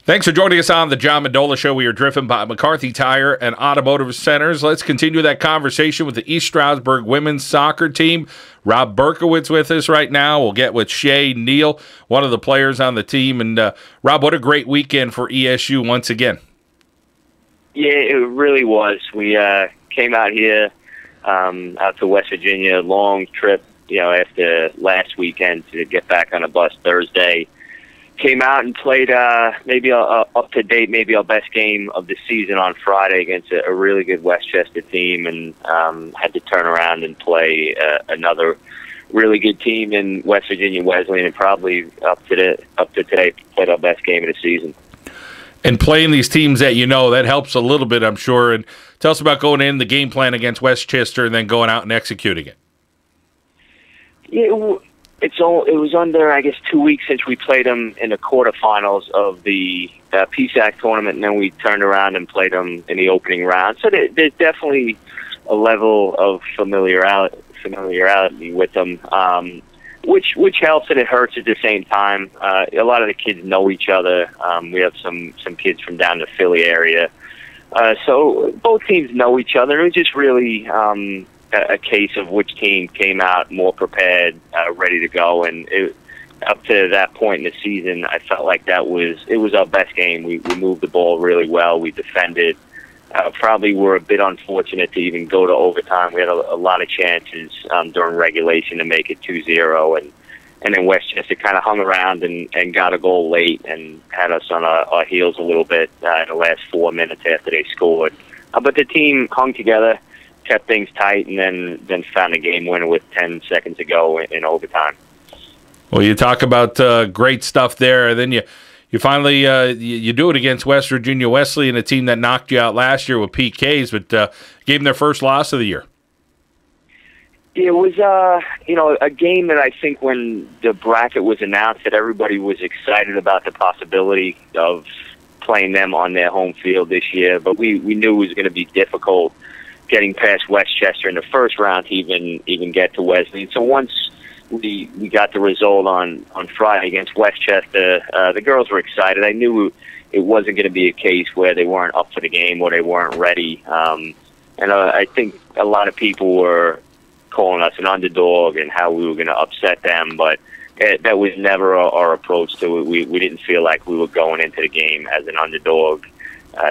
Thanks for joining us on the John Mendola Show. We are driven by McCarthy Tire and Automotive Centers. Let's continue that conversation with the East Stroudsburg women's soccer team. Rob Berkowitz with us right now. We'll get with Shea, Neal, one of the players on the team. And Rob, what a great weekend for ESU once again. Yeah, it really was. We came out here, out to West Virginia, long trip, after last weekend to get back on a bus Thursday. Came out and played maybe up to date, maybe our best game of the season on Friday against a really good Westchester team, and had to turn around and play another really good team in West Virginia Wesleyan, and probably up to today played our best game of the season. And playing these teams that that helps a little bit, I'm sure. And tell us about going in the game plan against Westchester and then going out and executing it. Yeah, it was under, I guess, 2 weeks since we played them in the quarterfinals of the PSAC tournament, and then we turned around and played them in the opening round. So there's definitely a level of familiarity with them, which helps and it hurts at the same time. A lot of the kids know each other. We have some kids from down the Philly area. So both teams know each other. It was just really a case of which team came out more prepared, ready to go, and up to that point in the season, I felt like it was our best game. We moved the ball really well. We defended. Probably were a bit unfortunate to even go to overtime. We had a lot of chances during regulation to make it 2-0, and then Westchester kind of hung around and got a goal late and had us on our heels a little bit in the last 4 minutes after they scored. But the team hung together, kept things tight, and then found a game winner with 10 seconds to go in overtime. Well, you talk about great stuff there, and then you finally you do it against West Virginia Wesleyan, a team that knocked you out last year with PKs, but gave them their first loss of the year. It was a game that I think when the bracket was announced that everybody was excited about the possibility of playing them on their home field this year, but we knew it was going to be difficult getting past Westchester in the first round to even get to Wesleyan. So once we got the result on Friday against Westchester, the girls were excited. I knew it wasn't going to be a case where they weren't up for the game or they weren't ready. And I think a lot of people were calling us an underdog and how we were going to upset them, but that was never our approach to it. We didn't feel like we were going into the game as an underdog.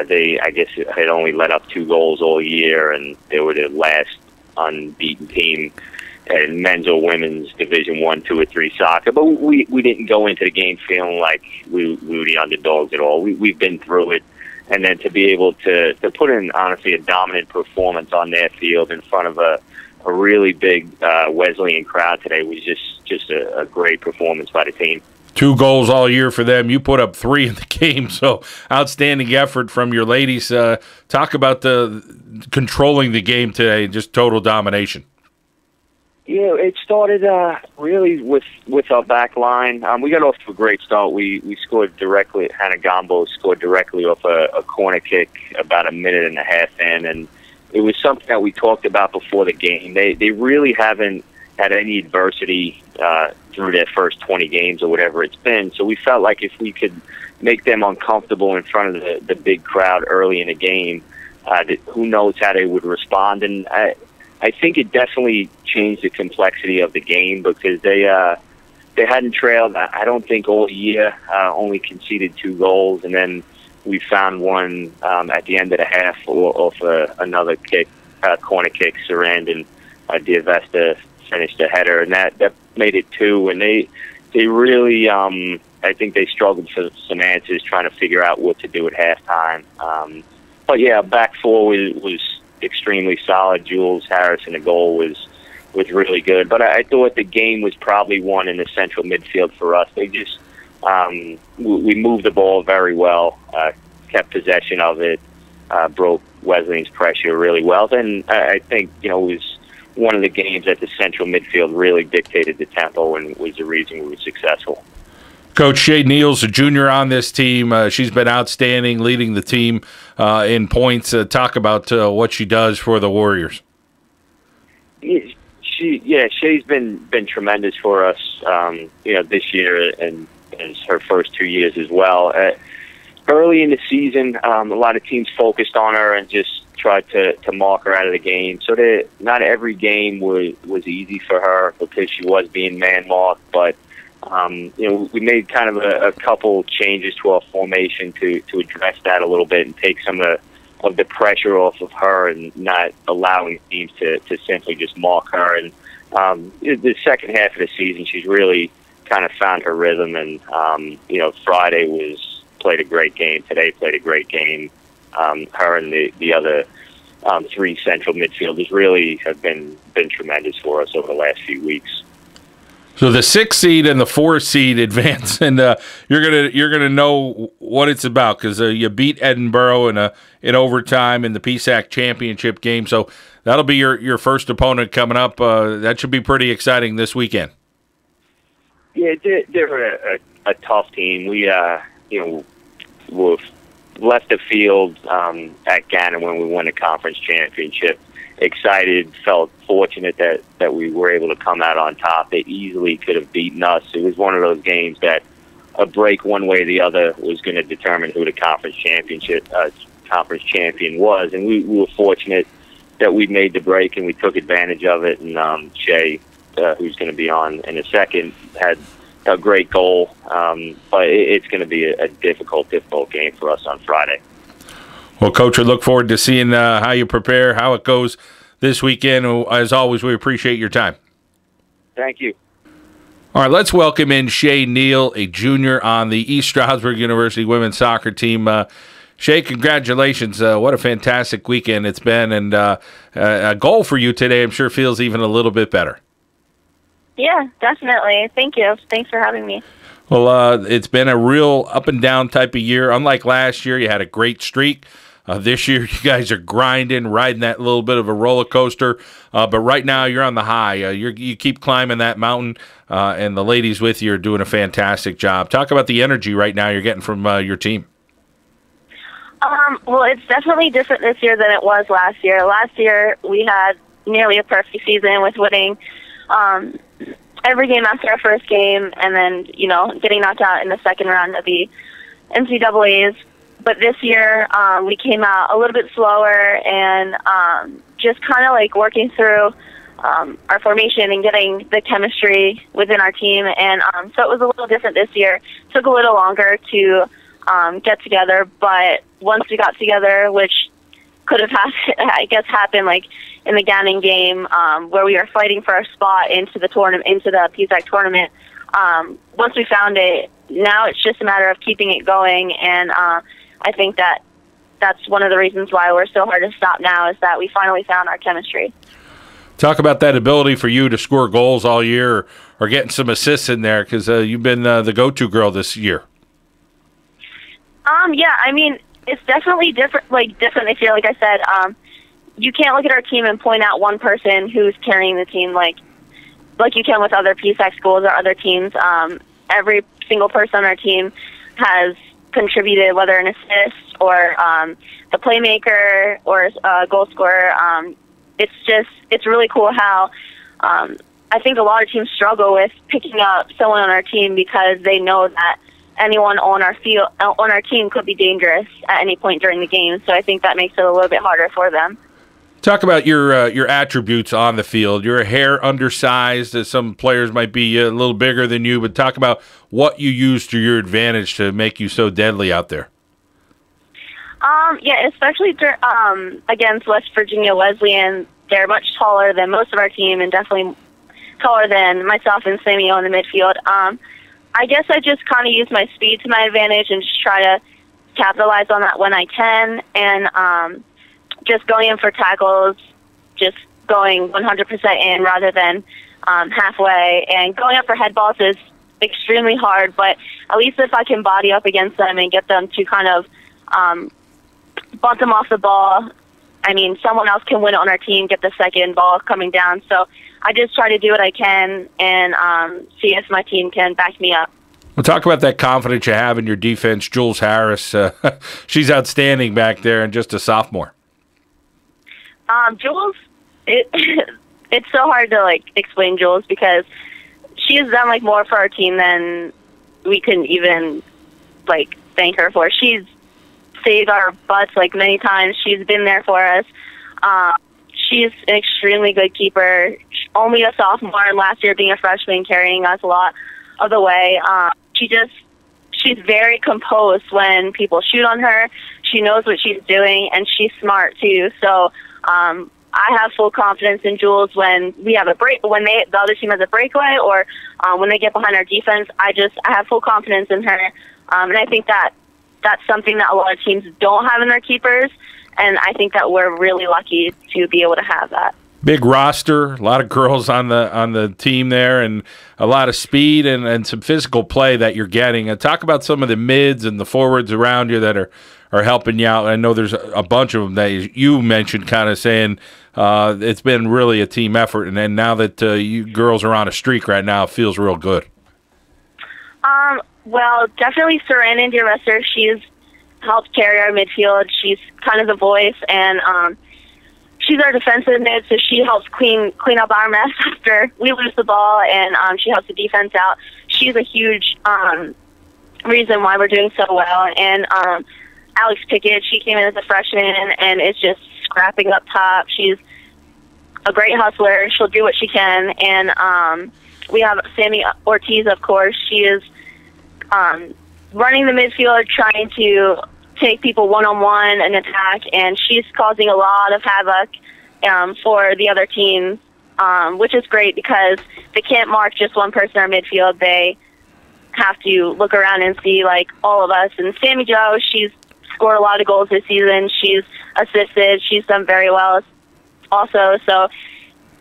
They, I guess, had only let up 2 goals all year, and they were the last unbeaten team in men's or women's Division 1, 2, or 3 soccer. But we didn't go into the game feeling like we were the underdogs at all. We've been through it, and then to be able to put in, honestly, a dominant performance on their field in front of a really big Wesleyan crowd today was just a great performance by the team. 2 goals all year for them. You put up 3 in the game, so outstanding effort from your ladies. Talk about the controlling the game today, just total domination. Yeah, it started really with our back line. We got off to a great start. We scored directly. Hannah Gombo scored directly off a corner kick about a minute and a half in, and it was something that we talked about before the game. They really haven't had any adversity through their first 20 games or whatever it's been. So we felt like if we could make them uncomfortable in front of the big crowd early in the game, who knows how they would respond. And I think it definitely changed the complexity of the game because they hadn't trailed, I don't think, all year, only conceded 2 goals. And then we found one at the end of the half off another kick, corner kick, Sarandon, Diavesta finished the header, and that made it 2. And they really, I think they struggled for some answers trying to figure out what to do at halftime. But yeah, back 4 was extremely solid. Jules Harris in the goal was really good. But I thought the game was probably won in the central midfield for us. They just we moved the ball very well, kept possession of it, broke Wesleyan's pressure really well. Then I think it was one of the games that the central midfield really dictated the tempo and was the reason we were successful. Coach Shea Neal's a junior on this team. She's been outstanding, leading the team in points. Talk about what she does for the Warriors. She's been tremendous for us, this year and her first 2 years as well. early in the season, a lot of teams focused on her and just tried to mark her out of the game. So that not every game was easy for her because she was being man-marked. But, we made kind of a couple changes to our formation to address that a little bit and take some of the pressure off of her and not allowing teams to simply just mark her. And the second half of the season, she's really kind of found her rhythm. And, Friday played a great game. Today played a great game. Her and the other three central midfielders really have been tremendous for us over the last few weeks. So the 6th seed and the 4th seed advance, and you're gonna know what it's about because you beat Edinboro in overtime in the PSAC championship game. So that'll be your first opponent coming up. That should be pretty exciting this weekend. Yeah, they're a tough team. We were left the field at Gannon when we won the conference championship. Excited, felt fortunate that we were able to come out on top. They easily could have beaten us. It was one of those games that a break one way or the other was going to determine who the conference champion was. And we were fortunate that we made the break and we took advantage of it. And Shea, who's going to be on in a second, had a great goal. But it's going to be a difficult game for us on Friday. Well, Coach, I look forward to seeing how you prepare, how it goes this weekend. As always, we appreciate your time. Thank you. All right, let's welcome in Shea Neal, a junior on the East Stroudsburg University women's soccer team. Shea, congratulations. What a fantastic weekend it's been. And a goal for you today, I'm sure, feels even a little bit better. Yeah, definitely. Thank you. Thanks for having me. Well, it's been a real up-and-down type of year. Unlike last year, you had a great streak. This year, you guys are grinding, riding that little bit of a roller coaster. But right now, you're on the high. You keep climbing that mountain, and the ladies with you are doing a fantastic job. Talk about the energy right now you're getting from your team. Well, it's definitely different this year than it was last year. Last year, we had nearly a perfect season with winning every game after our first game and then, getting knocked out in the second round of the NCAAs. But this year, we came out a little bit slower and just kind of like working through our formation and getting the chemistry within our team. And so it was a little different this year. It took a little longer to get together. But once we got together, which could have happened like in the Gannon game where we were fighting for our spot into the PSAC tournament. Once we found it, now it's just a matter of keeping it going. And I think that's one of the reasons why we're so hard to stop now is that we finally found our chemistry. Talk about that ability for you to score goals all year or getting some assists in there because you've been the go-to girl this year. Yeah, I mean, it's definitely different this year. Like I said, you can't look at our team and point out one person who's carrying the team like you can with other PSAC schools or other teams. Every single person on our team has contributed, whether an assist or the playmaker or a goal scorer. It's really cool how I think a lot of teams struggle with picking up someone on our team because they know that anyone on our team could be dangerous at any point during the game. So I think that makes it a little bit harder for them. Talk about your attributes on the field. You're a hair undersized, as some players might be a little bigger than you, but talk about what you use to your advantage to make you so deadly out there. Yeah, especially against West Virginia Wesleyan. They're much taller than most of our team and definitely taller than myself and Samuel in the midfield. I guess I just kind of use my speed to my advantage and just try to capitalize on that when I can. And just going in for tackles, just going 100% in rather than halfway. And going up for head balls is extremely hard, but at least if I can body up against them and get them to kind of bump them off the ball, I mean, someone else can win it on our team, get the second ball coming down. So I just try to do what I can and see if my team can back me up. Well, talk about that confidence you have in your defense. Jules Harris, she's outstanding back there and just a sophomore. Jules, it's so hard to explain Jules because she has done more for our team than we can even thank her for. She's saved our butts like many times. She's been there for us. She's an extremely good keeper. Only a sophomore, last year being a freshman, carrying us a lot of the way. She's very composed when people shoot on her. She knows what she's doing, and she's smart too. So I have full confidence in Jules when we have a break, when the other team has a breakaway, or when they get behind our defense. I have full confidence in her, and I think that's something that a lot of teams don't have in their keepers, and I think that we're really lucky to be able to have that. Big roster, a lot of girls on the team there, and a lot of speed and some physical play that you're getting. Talk about some of the mids and the forwards around you that are helping you out. I know there's a bunch of them that you mentioned, kind of saying it's been really a team effort, and then now that you girls are on a streak right now, it feels real good. Well, definitely Saran and Dearvester. She's helped carry our midfield. She's kind of the voice, and she's our defensive mid, so she helps clean up our mess after we lose the ball, and she helps the defense out. She's a huge reason why we're doing so well. And Alex Pickett, she came in as a freshman and is just scrapping up top. She's a great hustler. She'll do what she can. And we have Sammy Ortiz, of course. She is running the midfield, trying to take people one-on-one and attack, and she's causing a lot of havoc for the other teams, which is great because they can't mark just one person in our midfield. They have to look around and see, like, all of us. And Sammy Jo, she's scored a lot of goals this season. She's assisted. She's done very well also. So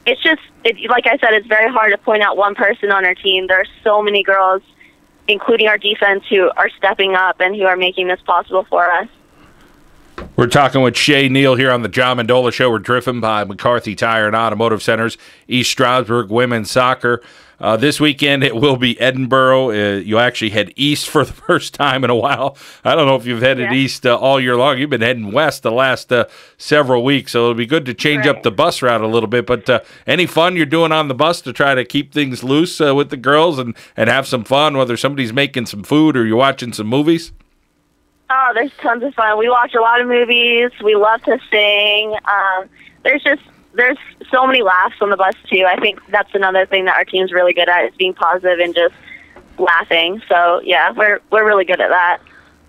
it's just, like I said, it's very hard to point out one person on our team. There are so many girls, including our defense, who are stepping up and who are making this possible for us. We're talking with Shea, Neal here on the John Mendola Show. We're driven by McCarthy Tire and Automotive Centers, East Stroudsburg Women's Soccer. This weekend it will be Edinboro. You actually head east for the first time in a while. I don't know if you've headed east all year long. You've been heading west the last several weeks, so it'll be good to change up the bus route a little bit. But any fun you're doing on the bus to try to keep things loose with the girls and have some fun, whether somebody's making some food or you're watching some movies? Oh, there's tons of fun. We watch a lot of movies. We love to sing. There's so many laughs on the bus, too. I think that's another thing that our team's really good at, is being positive and just laughing. So, yeah, we're really good at that.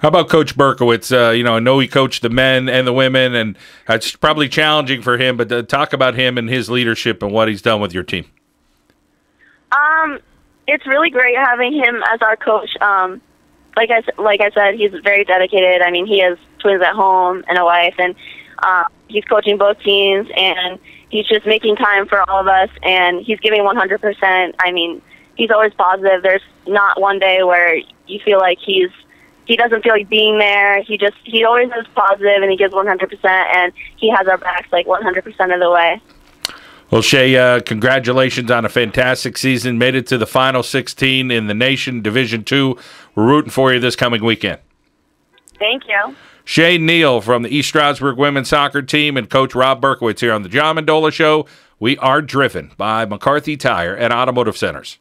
How about Coach Berkowitz? I know he coached the men and the women, and it's probably challenging for him, but talk about him and his leadership and what he's done with your team. It's really great having him as our coach. Like I said, he's very dedicated. I mean, he has twins at home and a wife, and he's coaching both teams, and he's just making time for all of us, and he's giving 100%. I mean, he's always positive. There's not one day where you feel like he doesn't feel like being there. He always is positive, and he gives 100%, and he has our backs like 100% of the way. Well, Shea, congratulations on a fantastic season. Made it to the final 16 in the nation, Division II. We're rooting for you this coming weekend. Thank you. Shea, Neal from the East Stroudsburg women's soccer team, and Coach Rob Berkowitz here on the John Mendola Show. We are driven by McCarthy Tire and Automotive Centers.